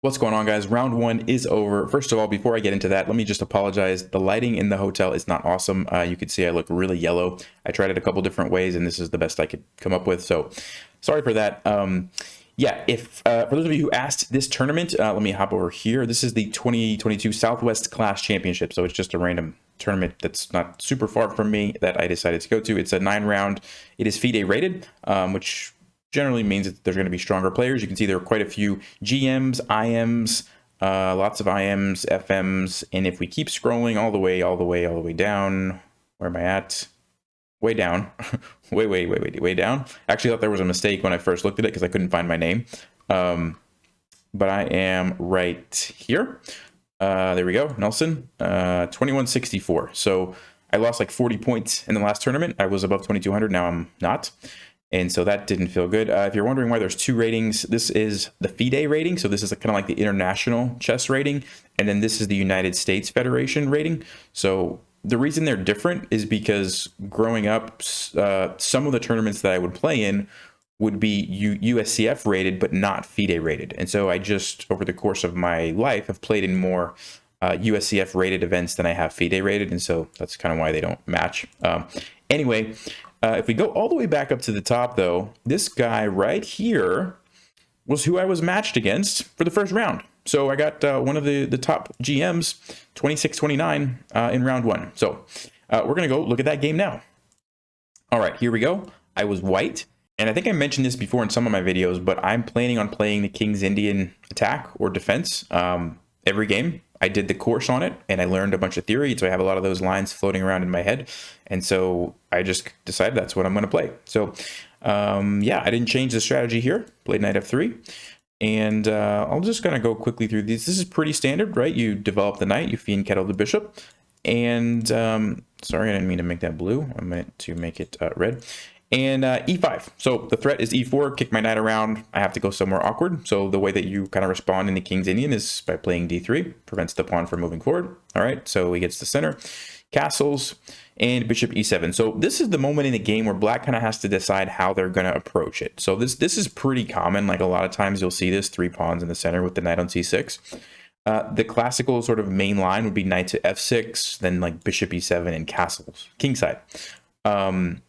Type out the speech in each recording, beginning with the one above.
What's going on, guys? Round one is over. First of all, before I get into that, let me just apologize. The lighting in the hotel is not awesome. You can see I look really yellow. I tried it a couple different ways, and this is the best I could come up with. So sorry for that. Yeah, if for those of you who asked this tournament, let me hop over here. This is the 2022 Southwest Class Championship. So it's just a random tournament that's not super far from me that I decided to go to. It's a 9-round. It is FIDE rated, which generally means that there's going to be stronger players. You can see there are quite a few GMs, IMs, lots of IMs, FMs, and if we keep scrolling all the way down, where am I at? Way down, way down. Actually, I thought there was a mistake when I first looked at it because I couldn't find my name, but I am right here. There we go, Nelson, 2164. So I lost like 40 points in the last tournament. I was above 2200. Now I'm not. And so that didn't feel good. If you're wondering why there's two ratings, this is the FIDE rating. So this is kind of like the international chess rating. And then this is the United States Federation rating. So the reason they're different is because growing up, some of the tournaments that I would play in would be USCF rated, but not FIDE rated. And so I just, over the course of my life, have played in more USCF rated events than I have FIDE rated. And so that's kind of why they don't match. Anyway, if we go all the way back up to the top, though, this guy right here was who I was matched against for the first round. So I got one of the top GMs, 26-29 in round one. So we're going to go look at that game now. All right, here we go. I was white. And I think I mentioned this before in some of my videos, but I'm planning on playing the King's Indian attack or defense every game. I did the course on it and I learned a bunch of theory. So I have a lot of those lines floating around in my head. And so I just decided that's what I'm going to play. So yeah, I didn't change the strategy here. Played knight f3. And I'll just kind of go quickly through these. This is pretty standard, right? You develop the knight, you fiend kettle the bishop. And sorry, I didn't mean to make that blue. I meant to make it red. And e5. So the threat is e4, kick my knight around. I have to go somewhere awkward. So the way that you kind of respond in the King's Indian is by playing d3, prevents the pawn from moving forward. All right, so he gets the center, castles, and bishop e7. So this is the moment in the game where black kind of has to decide how they're going to approach it. So this is pretty common. Like a lot of times you'll see this 3 pawns in the center with the knight on c6. The classical sort of main line would be knight to f6, then like bishop e7 and castles, kingside.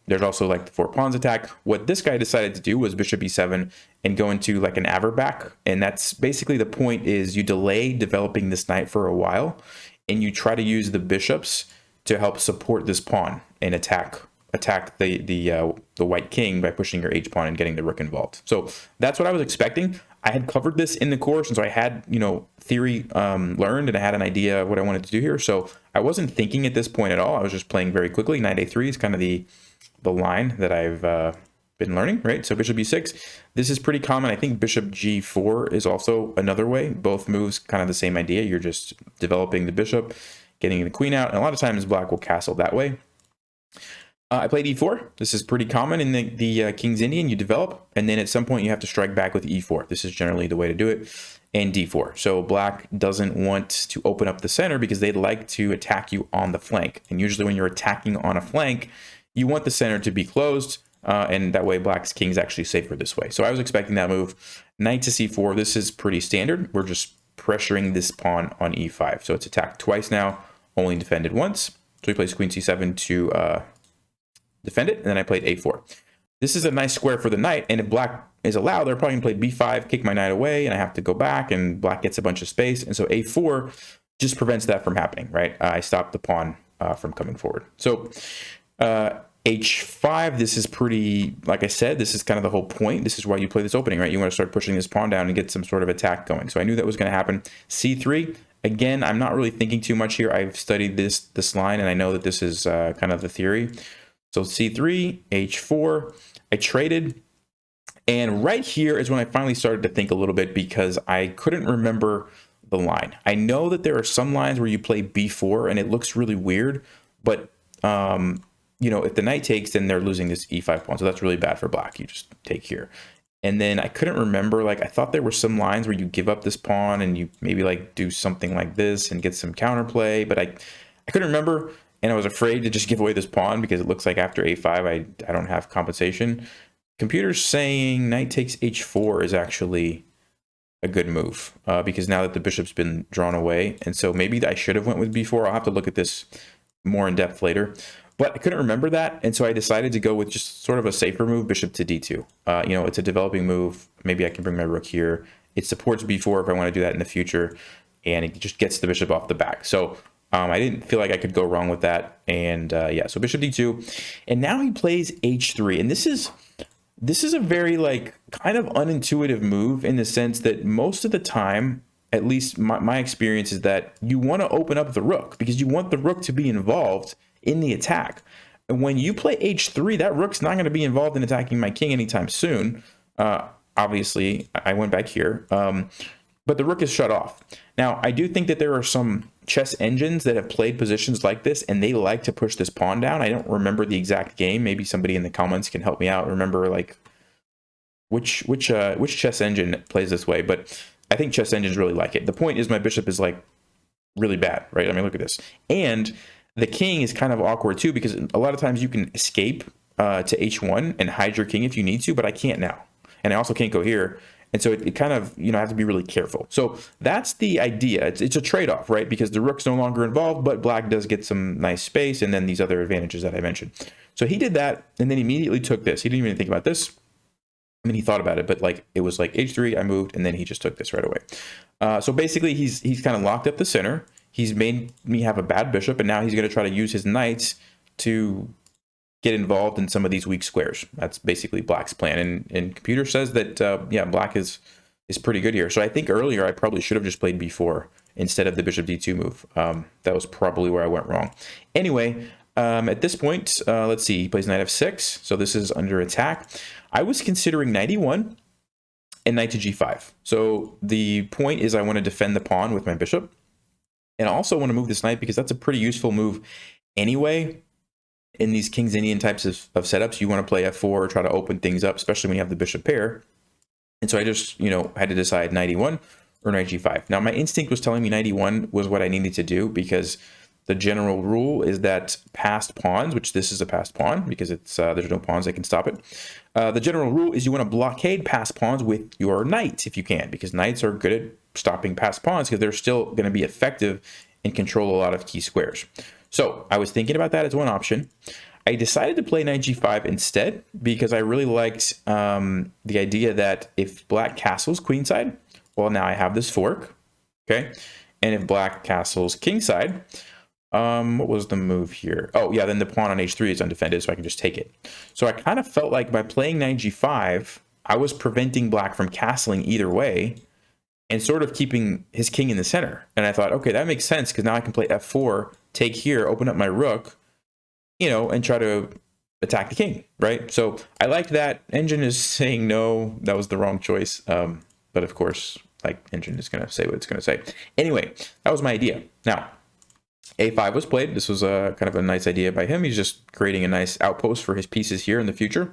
There's also like the 4 pawns attack. What this guy decided to do was bishop e7 and go into like an Averbach. And that's basically the point is you delay developing this knight for a while and you try to use the bishops to help support this pawn and attack the white king by pushing your h pawn and getting the rook involved. So that's what I was expecting. I had covered this in the course, and so I had, you know, theory learned, and I had an idea of what I wanted to do here. So I wasn't thinking at this point at all. I was just playing very quickly. Knight a3 is kind of the line that I've been learning, right? So bishop e6. This is pretty common. I think bishop g4 is also another way. Both moves kind of the same idea. You're just developing the bishop, getting the queen out, and a lot of times black will castle that way. I played e4. This is pretty common in the King's Indian. You develop, and then at some point you have to strike back with e4. This is generally the way to do it. And d4. So black doesn't want to open up the center because they'd like to attack you on the flank. And usually when you're attacking on a flank, you want the center to be closed, and that way black's king is actually safer this way. So I was expecting that move. Knight to c4. This is pretty standard. We're just pressuring this pawn on e5. So it's attacked twice now, only defended once. So he plays queen c7 to defend it, and then I played a4. This is a nice square for the knight, and if black is allowed, they're probably going to play b5, kick my knight away, and I have to go back, and black gets a bunch of space, and so a4 just prevents that from happening, right? I stopped the pawn from coming forward. So h5, this is pretty, like I said, this is kind of the whole point. This is why you play this opening, right? You want to start pushing this pawn down and get some sort of attack going. So I knew that was going to happen. c3, again, I'm not really thinking too much here. I've studied this line, and I know that this is kind of the theory. So c3, h4, I traded, and right here is when I finally started to think a little bit because I couldn't remember the line. I know that there are some lines where you play b4 and it looks really weird, but you know, if the knight takes, then they're losing this e5 pawn, so that's really bad for black. You just take here. And then I couldn't remember, like I thought there were some lines where you give up this pawn and you maybe like do something like this and get some counterplay, but I couldn't remember. And I was afraid to just give away this pawn because it looks like after a5, I don't have compensation. Computer's saying knight takes h4 is actually a good move because now that the bishop's been drawn away, and so maybe I should have went with b4. I'll have to look at this more in depth later, but I couldn't remember that, and so I decided to go with just sort of a safer move, bishop to d2. You know, it's a developing move. Maybe I can bring my rook here. It supports b4 if I want to do that in the future, and it just gets the bishop off the back. So I didn't feel like I could go wrong with that, and yeah, so bishop d2, and now he plays h3, and this is a very like kind of unintuitive move in the sense that most of the time, at least my experience, is that you want to open up the rook because you want the rook to be involved in the attack. And when you play h3, that rook's not going to be involved in attacking my king anytime soon. Obviously, I went back here, but the rook is shut off. Now, I do think that there are some chess engines that have played positions like this, and they like to push this pawn down. I don't remember the exact game. Maybe somebody in the comments can help me out. Remember, like, which chess engine plays this way? But I think chess engines really like it. The point is, my bishop is like really bad, right? I mean, look at this, and the king is kind of awkward too because a lot of times you can escape to h1 and hide your king if you need to, but I can't now, and I also can't go here. And so it kind of, you know, I have to be really careful. So that's the idea. It's a trade-off, right? Because the rook's no longer involved, but black does get some nice space and then these other advantages that I mentioned. So he did that and then immediately took this. He didn't even think about this. I mean, he thought about it, but like it was like h3, I moved, and then he just took this right away. So basically he's kind of locked up the center. He's made me have a bad bishop, and now he's going to try to use his knights to get involved in some of these weak squares. That's basically black's plan, and computer says that yeah, black is pretty good here. So I think earlier I probably should have just played b4 instead of the bishop d2 move. That was probably where I went wrong. Anyway, at this point, let's see, he plays knight f6, so this is under attack. I was considering knight e1 and knight to g5. So the point is I want to defend the pawn with my bishop, and I also want to move this knight because that's a pretty useful move anyway. In these King's Indian types of setups, you want to play f4 or try to open things up, especially when you have the bishop pair. And so I just, you know, had to decide knight e1 or knight g5. Now, my instinct was telling me knight e1 was what I needed to do because the general rule is that passed pawns, which this is a passed pawn because it's there's no pawns that can stop it. The general rule is you want to blockade passed pawns with your knights if you can, because knights are good at stopping passed pawns because they're still going to be effective and control a lot of key squares. So I was thinking about that as one option. I decided to play knight g5 instead because I really liked the idea that if black castles queenside, well, now I have this fork, okay? And if black castles kingside, what was the move here? Oh, yeah, then the pawn on h3 is undefended, so I can just take it. So I kind of felt like by playing knight g5, I was preventing black from castling either way and sort of keeping his king in the center. And I thought, okay, that makes sense because now I can play f4, take here, open up my rook, you know, and try to attack the king, right? So I like that. Engine is saying no, that was the wrong choice. But of course, like, Engine is going to say what it's going to say. Anyway, that was my idea. Now, a5 was played. This was a kind of a nice idea by him. He's just creating a nice outpost for his pieces here in the future.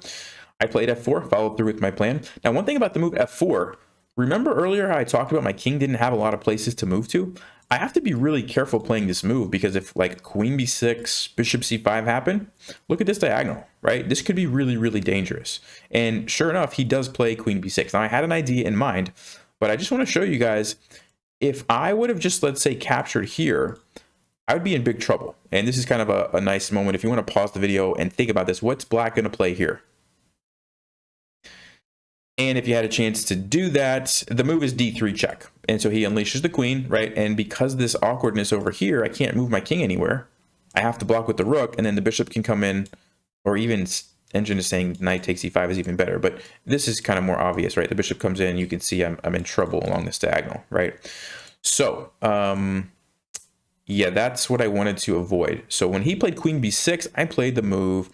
I played f4, followed through with my plan. Now, one thing about the move f4, remember earlier how I talked about my king didn't have a lot of places to move to? I have to be really careful playing this move because if like queen b6, bishop c5 happen, look at this diagonal, right? This could be really, really dangerous. And sure enough, he does play queen b6. Now, I had an idea in mind, but I just want to show you guys, if I would have just, let's say, captured here, I would be in big trouble. And this is kind of a nice moment. If you want to pause the video and think about this, what's black going to play here? And if you had a chance to do that, the move is d3 check. And so he unleashes the queen, right? And because of this awkwardness over here, I can't move my king anywhere. I have to block with the rook, and then the bishop can come in, or even Engine is saying knight takes e5 is even better. But this is kind of more obvious, right? The bishop comes in, you can see I'm in trouble along this diagonal, right? So, yeah, that's what I wanted to avoid. So when he played queen b6, I played the move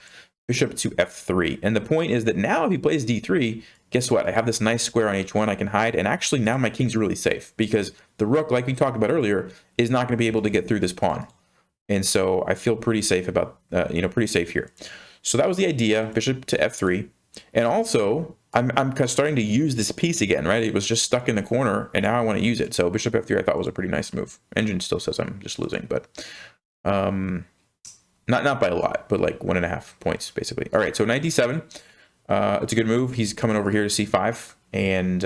bishop to f3. And the point is that now if he plays d3, guess what? I have this nice square on h1 I can hide. And actually now my king's really safe because the rook, like we talked about earlier, is not going to be able to get through this pawn. And so I feel pretty safe about, pretty safe here. So that was the idea, bishop to f3. And also, I'm starting to use this piece again, right? It was just stuck in the corner, and now I want to use it. So bishop f3 I thought was a pretty nice move. Engine still says I'm just losing, but not by a lot, but like 1.5 points, basically. All right, so knight d7. It's a good move. He's coming over here to c5, and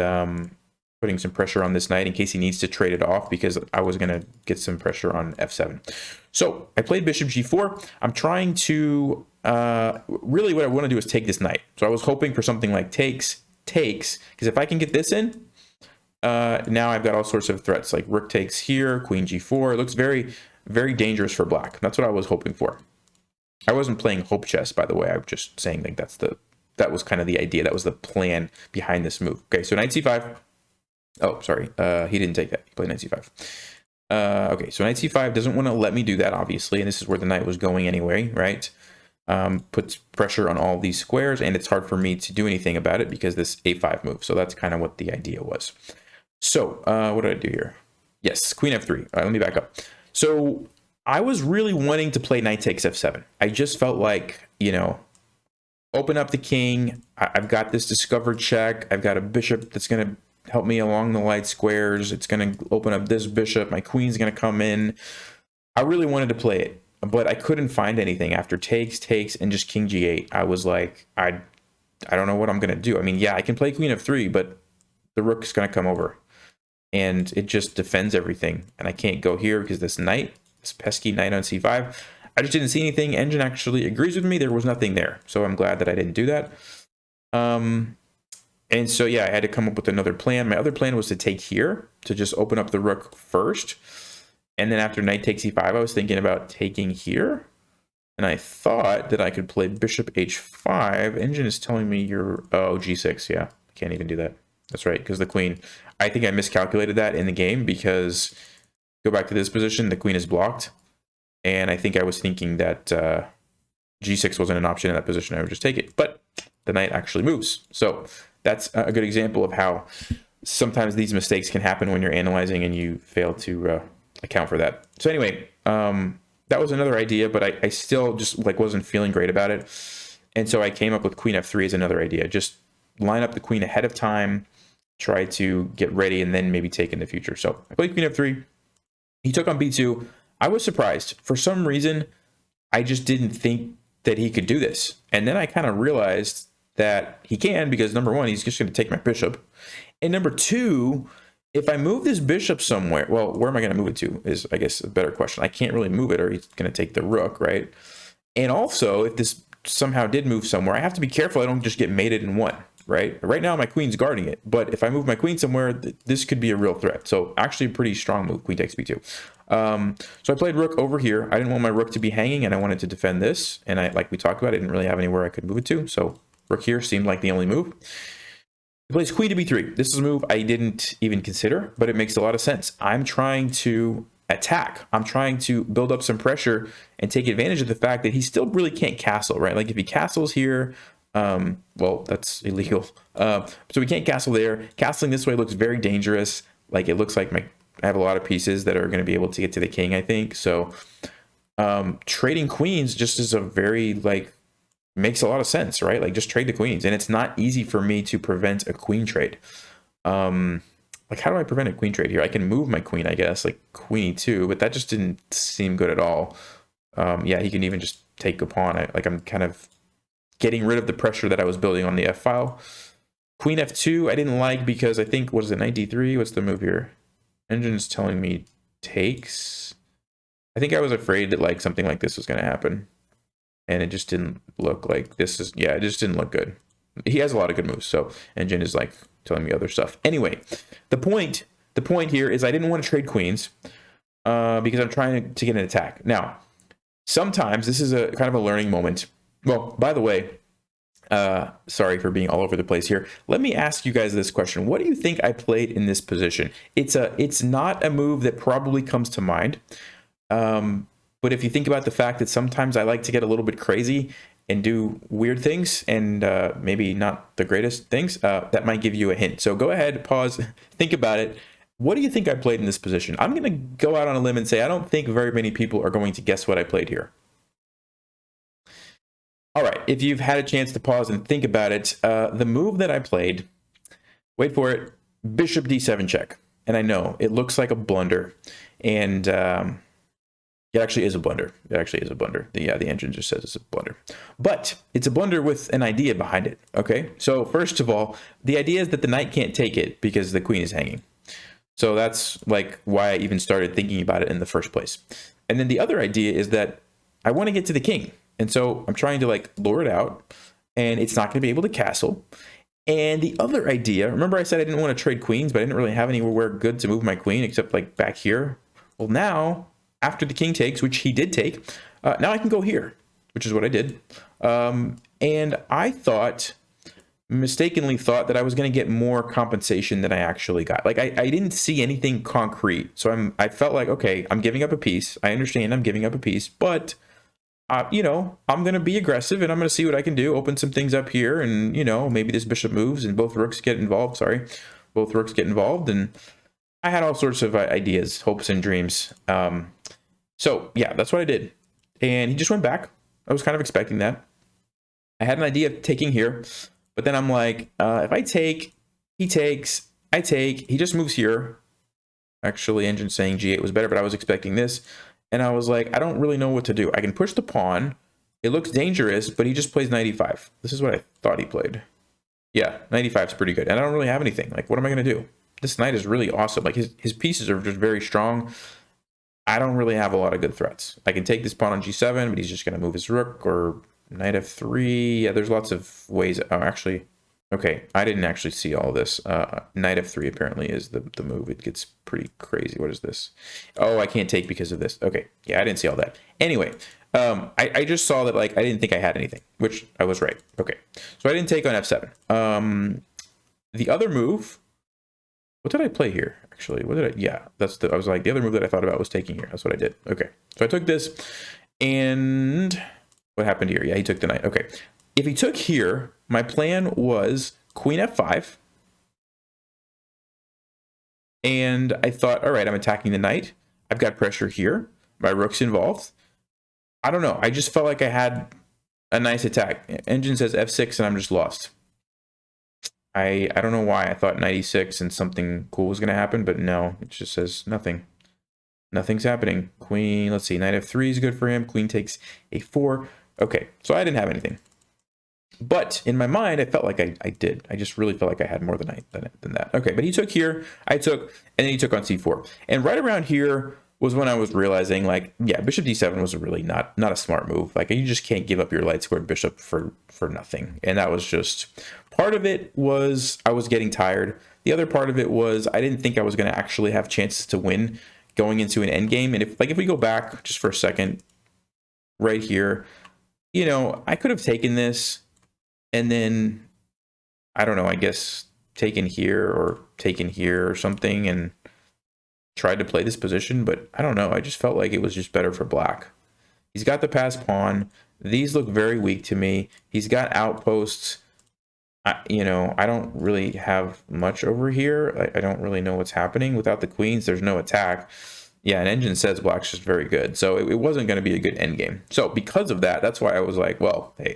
putting some pressure on this knight in case he needs to trade it off, because I was going to get some pressure on f7. So I played bishop g4. I'm trying to, really what I want to do is take this knight. So I was hoping for something like takes, because if I can get this in, now I've got all sorts of threats, like rook takes here, queen g4. It looks very, very dangerous for black. That's what I was hoping for. I wasn't playing hope chess, by the way. I'm just saying like that was kind of the idea. That was the plan behind this move. Okay, so knight c5. Oh, sorry. He didn't take that. He played knight c5. Okay, so knight c5 doesn't want to let me do that, obviously, and this is where the knight was going anyway, right? Puts pressure on all these squares, and it's hard for me to do anything about it because this a5 move. So that's kind of what the idea was. So what did I do here? Yes, queen f3. All right, let me back up. So I was really wanting to play knight takes f7. I just felt like, you know, open up the king. I've got this discovered check. I've got a bishop that's going to help me along the light squares. It's going to open up this bishop. My queen's going to come in. I really wanted to play it, but I couldn't find anything after takes, and just king g8. I was like, I don't know what I'm going to do. I mean, yeah, I can play queen f3, but the rook is going to come over, and it just defends everything. And I can't go here because this knight, this pesky knight on c5. I just didn't see anything. Engine actually agrees with me. There was nothing there, so I'm glad that I didn't do that. And so, yeah, I had to come up with another plan. My other plan was to take here, to just open up the rook first. And then after knight takes e5, I was thinking about taking here. And I thought that I could play bishop h5. Engine is telling me you're, oh, g6. Yeah, can't even do that. That's right, because the queen, I think I miscalculated that in the game, because go back to this position, the queen is blocked. And I think I was thinking that g6 wasn't an option in that position. I would just take it. But the knight actually moves. So that's a good example of how sometimes these mistakes can happen when you're analyzing and you fail to account for that. So anyway, that was another idea, but I still just like wasn't feeling great about it. And so I came up with queen f3 as another idea. Just line up the queen ahead of time, try to get ready, and then maybe take in the future. So I played queen f3. He took on b2. I was surprised. For some reason, I just didn't think that he could do this. And then I kind of realized that he can, because number one, he's just going to take my bishop. And number two, if I move this bishop somewhere, well, where am I going to move it to is, I guess, a better question. I can't really move it, or he's going to take the rook, right? And also, if this somehow did move somewhere, I have to be careful I don't just get mated in one, right? Right now, my queen's guarding it. But if I move my queen somewhere, this could be a real threat. So actually a pretty strong move, queen takes b2. So I played rook over here. I didn't want my rook to be hanging, and I wanted to defend this. And like we talked about, I didn't really have anywhere I could move it to. So rook here seemed like the only move. He plays queen to b3. This is a move I didn't even consider, but it makes a lot of sense. I'm trying to attack. I'm trying to build up some pressure and take advantage of the fact that he still really can't castle, right? Like if he castles here, well, that's illegal. So we can't castle there. Castling this way looks very dangerous. Like it looks like I have a lot of pieces that are going to be able to get to the king, I think. So trading queens just is a very, like, makes a lot of sense, right? Like just trade the queens. And it's not easy for me to prevent a queen trade. Like how do I prevent a queen trade here? I can move my queen, I guess, like queen e2, but that just didn't seem good at all. Yeah, he can even just take a pawn. I'm kind of getting rid of the pressure that I was building on the f file. Queen f2, I didn't like because I think, what is it, knight d3? What's the move here? Engine's telling me takes. I think I was afraid that like something like this was going to happen. And it just didn't look like this is, yeah, it just didn't look good. He has a lot of good moves, so Engine is like telling me other stuff. Anyway, the point here is I didn't want to trade queens because I'm trying to get an attack. Now, sometimes this is a kind of a learning moment. Well, by the way, sorry for being all over the place here. Let me ask you guys this question. What do you think I played in this position? It's not a move that probably comes to mind. But if you think about the fact that sometimes I like to get a little bit crazy and do weird things and maybe not the greatest things, that might give you a hint. So go ahead, pause, think about it. What do you think I played in this position? I'm going to go out on a limb and say I don't think very many people are going to guess what I played here. All right, if you've had a chance to pause and think about it, the move that I played, wait for it, bishop d7 check. And I know it looks like a blunder. And It actually is a blunder. It actually is a blunder. The engine just says it's a blunder. But it's a blunder with an idea behind it, okay? So first of all, the idea is that the knight can't take it because the queen is hanging. So that's like why I even started thinking about it in the first place. And then the other idea is that I want to get to the king. And so I'm trying to like lure it out, and it's not going to be able to castle. And the other idea, remember I said I didn't want to trade queens, but I didn't really have anywhere good to move my queen except like back here. Well, now after the king takes, which he did take, now I can go here, which is what I did. And I mistakenly thought that I was going to get more compensation than I actually got. Like I didn't see anything concrete. So I felt like, okay, I'm giving up a piece. I understand I'm giving up a piece, but you know, I'm going to be aggressive and I'm going to see what I can do. Open some things up here, and, you know, maybe this bishop moves and both rooks get involved. Sorry. Both rooks get involved. And I had all sorts of ideas, hopes and dreams. So yeah, that's what I did. And he just went back. I was kind of expecting that. I had an idea of taking here, but then I'm like, if I take, he takes, I take, he just moves here. Actually, engine saying G8 was better, but I was expecting this. And I was like, I don't really know what to do. I can push the pawn. It looks dangerous, but he just plays 95. This is what I thought he played. Yeah, 95 is pretty good. And I don't really have anything. Like, what am I going to do? This knight is really awesome. Like, his pieces are just very strong. I don't really have a lot of good threats. I can take this pawn on G7, but he's just going to move his rook, or knight F3. Yeah, there's lots of ways. Oh, actually, okay, I didn't actually see all this. Knight F3 apparently is the move. It gets pretty crazy. What is this? Oh, I can't take because of this. Okay, yeah, I didn't see all that. Anyway, I just saw that, like, I didn't think I had anything, which I was right. Okay, so I didn't take on F7. The other move, what did I play here? Actually, what did I? Yeah, I was like, the other move that I thought about was taking here. That's what I did. Okay, so I took this, and what happened here? Yeah, he took the knight. Okay, if he took here, my plan was queen F5. And I thought, all right, I'm attacking the knight. I've got pressure here. My rook's involved. I don't know. I just felt like I had a nice attack. Engine says F6 and I'm just lost. I don't know why. I thought 96 and something cool was going to happen, but no, it just says nothing. Nothing's happening. Queen, let's see, knight F3 is good for him. Queen takes A4. Okay, so I didn't have anything. But in my mind, I felt like I did. I just really felt like I had more than that. Okay, but he took here, I took, and then he took on C4. And right around here was when I was realizing, like, yeah, bishop D7 was really not a smart move. Like, you just can't give up your light squared bishop for nothing. And that was just, part of it was I was getting tired. The other part of it was I didn't think I was going to actually have chances to win going into an endgame. And if we go back just for a second, right here, you know, I could have taken this, and then, I don't know, I guess taken here or something and tried to play this position. But I don't know. I just felt like it was just better for black. He's got the passed pawn. These look very weak to me. He's got outposts. You know, I don't really have much over here. I don't really know what's happening. Without the queens, there's no attack. Yeah, an engine says black's just very good. So it wasn't going to be a good endgame. So because of that, that's why I was like, well, hey,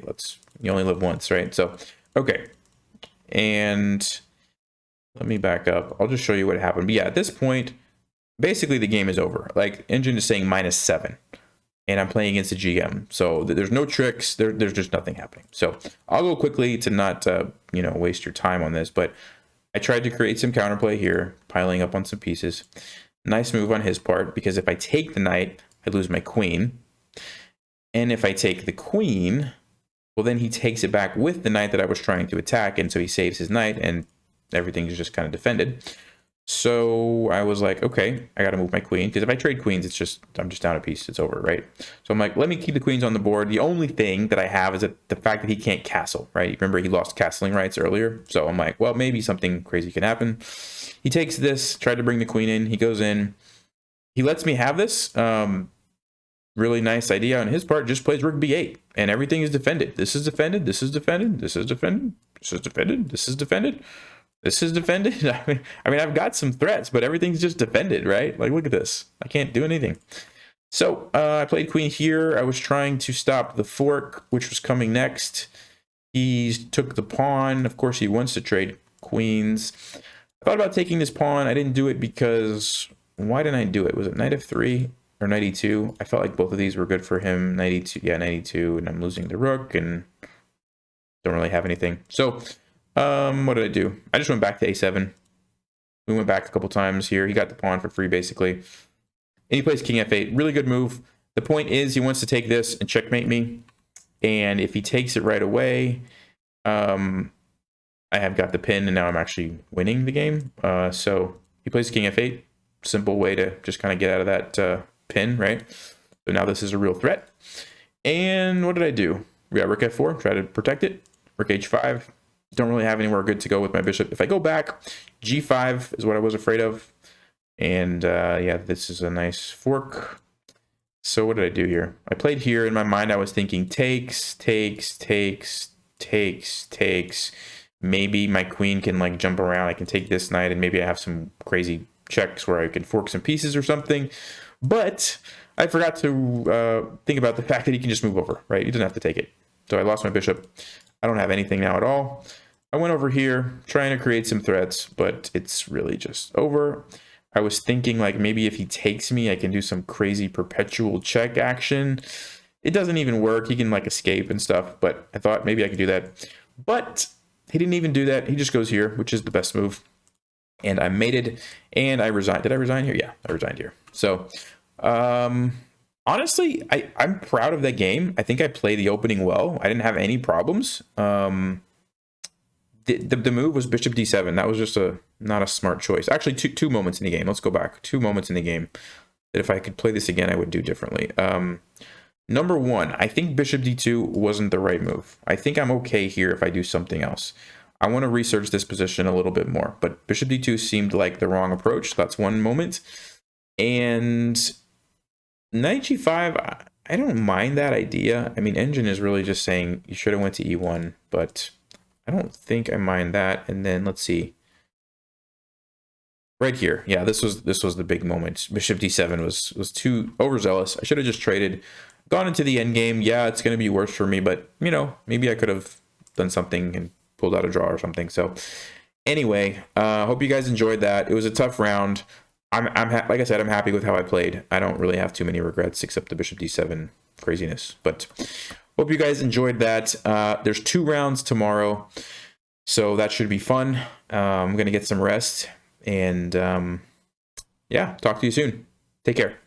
you only live once, right? So, okay. And let me back up. I'll just show you what happened. But yeah, at this point, basically the game is over. Like, engine is saying -7. And I'm playing against a GM. So there's no tricks. There's just nothing happening. So I'll go quickly to not, you know, waste your time on this. But I tried to create some counterplay here, piling up on some pieces. Nice move on his part, because if I take the knight, I lose my queen. And if I take the queen, well, then he takes it back with the knight that I was trying to attack. And so he saves his knight and everything is just kind of defended. So I was like, okay, I got to move my queen, because if I trade queens, I'm just down a piece. It's over, right? So I'm like, let me keep the queens on the board. The only thing that I have is the fact that he can't castle, right? Remember, he lost castling rights earlier. So I'm like, well, maybe something crazy can happen. He takes this, tried to bring the queen in. He goes in. He lets me have this. Really nice idea on his part. Just plays rook B8, and everything is defended. This is defended. This is defended. This is defended. This is defended. This is defended. This is defended. I mean, I've got some threats, but everything's just defended, right? Like, look at this. I can't do anything. So I played queen here. I was trying to stop the fork, which was coming next. He took the pawn. Of course, he wants to trade queens. I thought about taking this pawn. I didn't do it because, why didn't I do it? Was it knight F3? or 92. I felt like both of these were good for him. 92, yeah, 92, and I'm losing the rook and don't really have anything. So, what did I do? I just went back to a7. We went back a couple times here. He got the pawn for free, basically. And he plays king f8. Really good move. The point is he wants to take this and checkmate me. And if he takes it right away, I have got the pin, and now I'm actually winning the game. So he plays king f8. Simple way to just kind of get out of that pin, right? So now this is a real threat. And what did I do? We got rook f4, try to protect it. Rook h5. Don't really have anywhere good to go with my bishop. If I go back, g5 is what I was afraid of. And yeah, this is a nice fork. So what did I do here? I played here. In my mind, I was thinking takes. Maybe my queen can like jump around. I can take this knight, and maybe I have some crazy checks where I can fork some pieces or something. But I forgot to think about the fact that he can just move over, right? He doesn't have to take it. So I lost my bishop. I don't have anything now at all. I went over here trying to create some threats, but it's really just over. I was thinking like maybe if he takes me, I can do some crazy perpetual check action. It doesn't even work. He can like escape and stuff, but I thought maybe I could do that. But he didn't even do that. He just goes here, which is the best move. And I mated and I resigned. Did I resign here? Yeah, I resigned here. So honestly, I'm proud of that game. I think I played the opening well. I didn't have any problems. The move was bishop d7. That was just not a smart choice. Actually, two moments in the game. Let's go back. 2 moments in the game that if I could play this again, I would do differently. Number one, I think bishop d2 wasn't the right move. I think I'm okay here if I do something else. I want to research this position a little bit more, but bishop d2 seemed like the wrong approach. That's one moment. And knight g5, I don't mind that idea. I mean, Engine is really just saying you should have went to e1, but I don't think I mind that. And then let's see. Right here. Yeah, this was the big moment. Bishop d7 was too overzealous. I should have just traded, gone into the end game. Yeah, it's going to be worse for me, but you know, maybe I could have done something and pulled out a draw or something. So anyway, hope you guys enjoyed that. It was a tough round. Like I said, I'm happy with how I played. I don't really have too many regrets except the bishop d7 craziness, but hope you guys enjoyed that. There's 2 rounds tomorrow, so that should be fun. I'm going to get some rest, and yeah, talk to you soon. Take care.